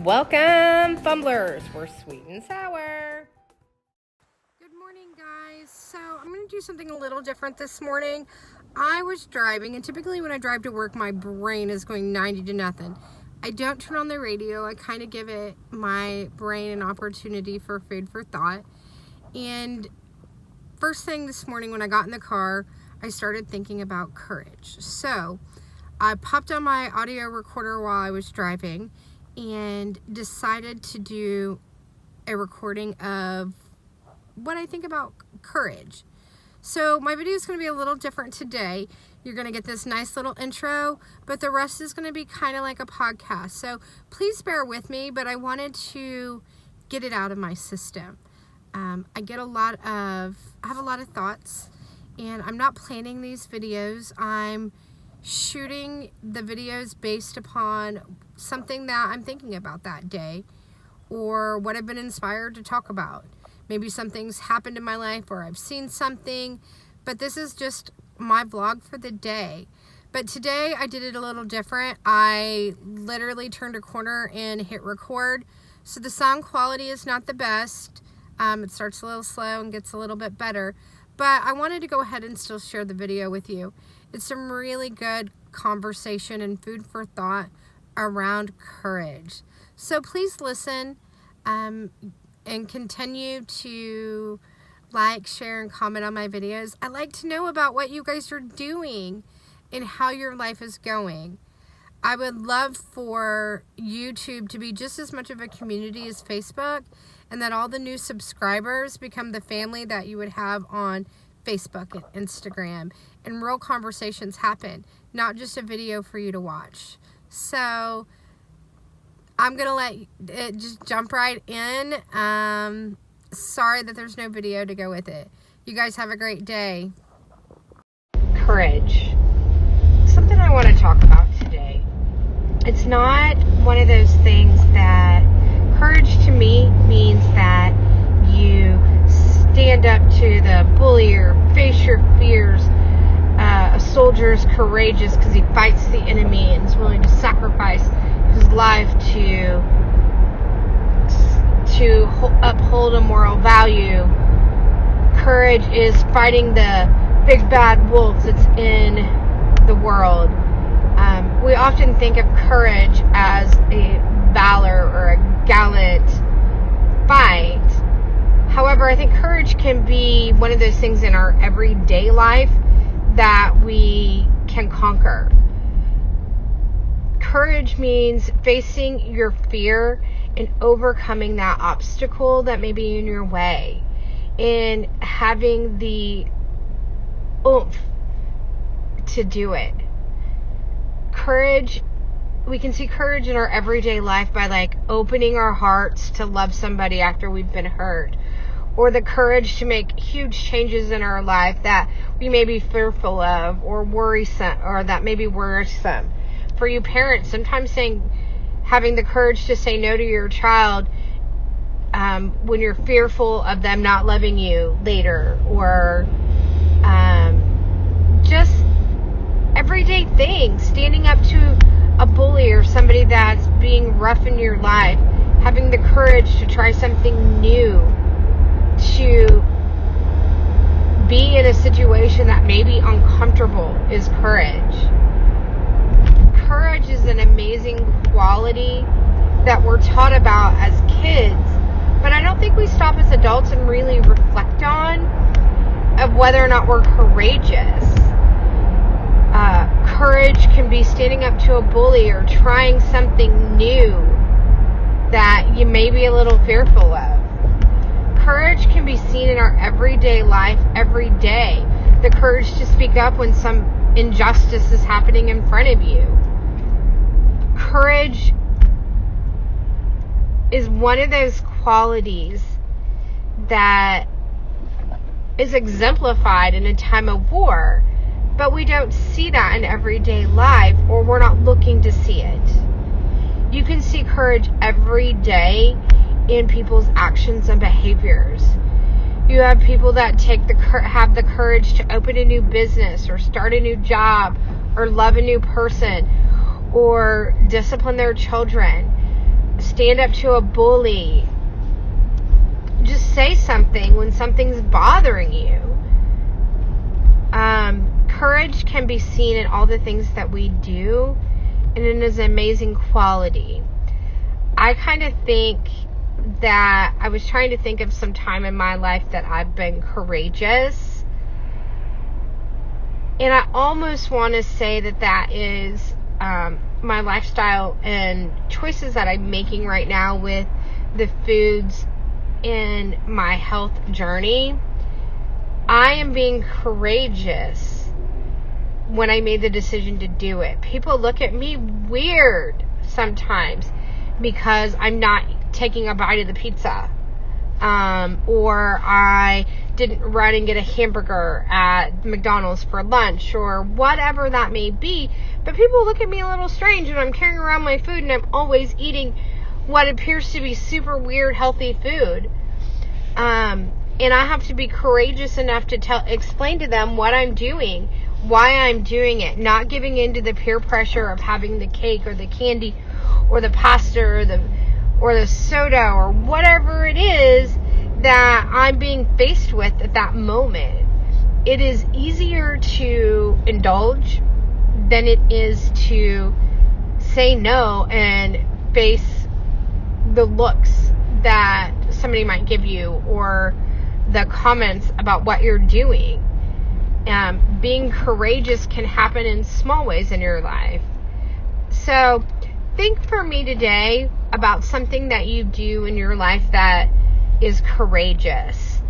Welcome, Fumblers. We're sweet and sour. Good morning, guys. So I'm going to do something a little different this morning. I was driving, and typically when I drive to work, my brain is going 90 to nothing. I don't turn on the radio. I kind of give it my brain an opportunity for food for thought. And first thing this morning when I got in the car, I started thinking about courage. So I popped on my audio recorder while I was driving and decided to do a recording of what I think about courage. So my video is going to be a little different today. You're going to get this nice little intro, but the rest is going to be kind of like a podcast. So please bear with me, but I wanted to get it out of my system. I have a lot of thoughts, and I'm not planning these videos. I'm shooting the videos based upon something that I'm thinking about that day or what I've been inspired to talk about. Maybe something's happened in my life or I've seen something, but this is just my vlog for the day. But today I did it a little different. I literally turned a corner and hit record. So the sound quality is not the best. It starts a little slow and gets a little bit better. But I wanted to go ahead and still share the video with you. It's some really good conversation and food for thought around courage. So please listen and continue to like, share, and comment on my videos. I'd like to know about what you guys are doing and how your life is going. I would love for YouTube to be just as much of a community as Facebook, and that all the new subscribers become the family that you would have on Facebook and Instagram, and real conversations happen, not just a video for you to watch. So I'm gonna let it just jump right in. Sorry that there's no video to go with it. You guys have a great day. Courage. Something I want to talk about today. It's not one of those things that courage to me means that you stand up to the bully or face your fears. A soldier is courageous because he fights the enemy and is willing to sacrifice his life to uphold a moral value. Courage is fighting the big bad wolf that's in the world. We often think of courage as a valor or a gallant fight. However, I think courage can be one of those things in our everyday life that we can conquer. Courage means facing your fear and overcoming that obstacle that may be in your way, and having the oomph to do it. Courage, we can see courage in our everyday life by opening our hearts to love somebody after we've been hurt, or the courage to make huge changes in our life that we may be fearful of or worrisome, or that may be worrisome. For you parents, sometimes having the courage to say no to your child when you're fearful of them not loving you later, or just everyday things, standing up to a bully or somebody that's being rough in your life, having the courage to try something new, to be in a situation that may be uncomfortable is courage. Courage is an amazing quality that we're taught about as kids, but I don't think we stop as adults and really reflect on of whether or not we're courageous. Courage can be standing up to a bully or trying something new that you may be a little fearful of. Courage can be seen in our everyday life every day. The courage to speak up when some injustice is happening in front of you. Courage is one of those qualities that is exemplified in a time of war, but we don't see that in everyday life, or we're not looking to see it. You can see courage every day in people's actions and behaviors. You have people that have the courage to open a new business or start a new job or love a new person or discipline their children. stand up to a bully. Just say something when something's bothering you. Courage can be seen in all the things that we do, and it is an amazing quality. I kind of think that I was trying to think of some time in my life that I've been courageous, and I almost want to say that is my lifestyle and choices that I'm making right now with the foods in my health journey. I am being courageous when I made the decision to do it. People look at me weird sometimes because I'm not taking a bite of the pizza, or I didn't run and get a hamburger at McDonald's for lunch, or whatever that may be. But people look at me a little strange when I'm carrying around my food and I'm always eating what appears to be super weird healthy food. And I have to be courageous enough to explain to them what I'm doing, why I'm doing it, not giving in to the peer pressure of having the cake or the candy or the pasta or the soda or whatever it is that I'm being faced with at that moment. It is easier to indulge than it is to say no and face the looks that somebody might give you or the comments about what you're doing. Being courageous can happen in small ways in your life. So think for me today about something that you do in your life that is courageous.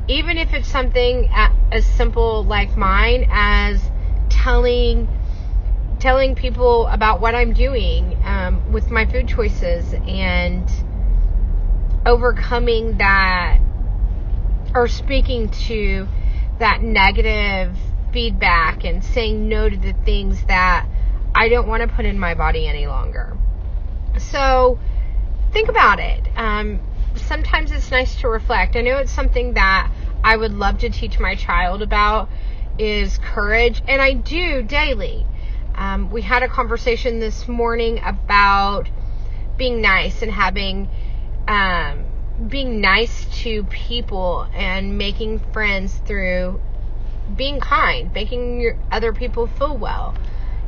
Even if it's something as simple like mine as telling people about what I'm doing with my food choices and overcoming that, or speaking to that negative feedback and saying no to the things that I don't want to put in my body any longer. So think about it. Sometimes it's nice to reflect. I know it's something that I would love to teach my child about is courage, and I do daily. We had a conversation this morning about being nice and having being nice to people and making friends through being kind, making other people feel well.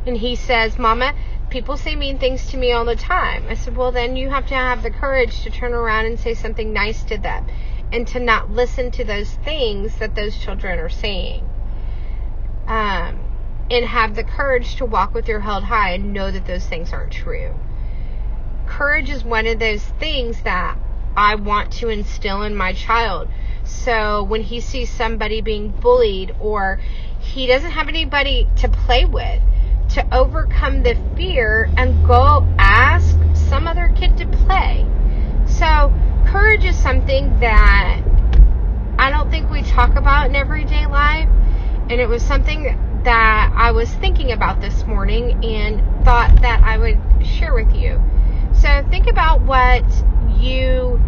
And he says, Mama, people say mean things to me all the time. I said, well, then you have to have the courage to turn around and say something nice to them and to not listen to those things that those children are saying. And have the courage to walk with your head high and know that those things aren't true. Courage is one of those things that I want to instill in my child. So when he sees somebody being bullied or he doesn't have anybody to play with, to overcome the fear and go ask some other kid to play. So courage is something that I don't think we talk about in everyday life. And it was something that I was thinking about this morning and thought that I would share with you. So think about what you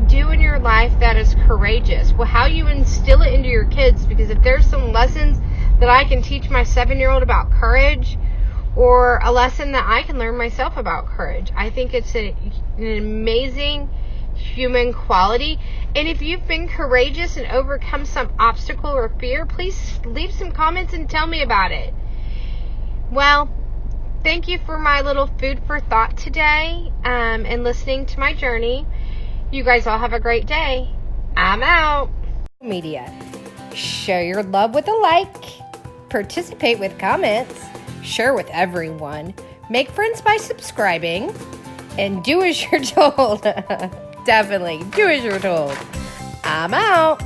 do in your life that is courageous. Well, how you instill it into your kids, because if there's some lessons that I can teach my 7-year-old about courage, or a lesson that I can learn myself about courage, I think it's an amazing human quality. And if you've been courageous and overcome some obstacle or fear, please leave some comments and tell me about it. Well, thank you for my little food for thought today, and listening to my journey. You guys all have a great day. I'm out. Media. Show your love with a like. Participate with comments. Share with everyone. Make friends by subscribing. And do as you're told. Definitely do as you're told. I'm out.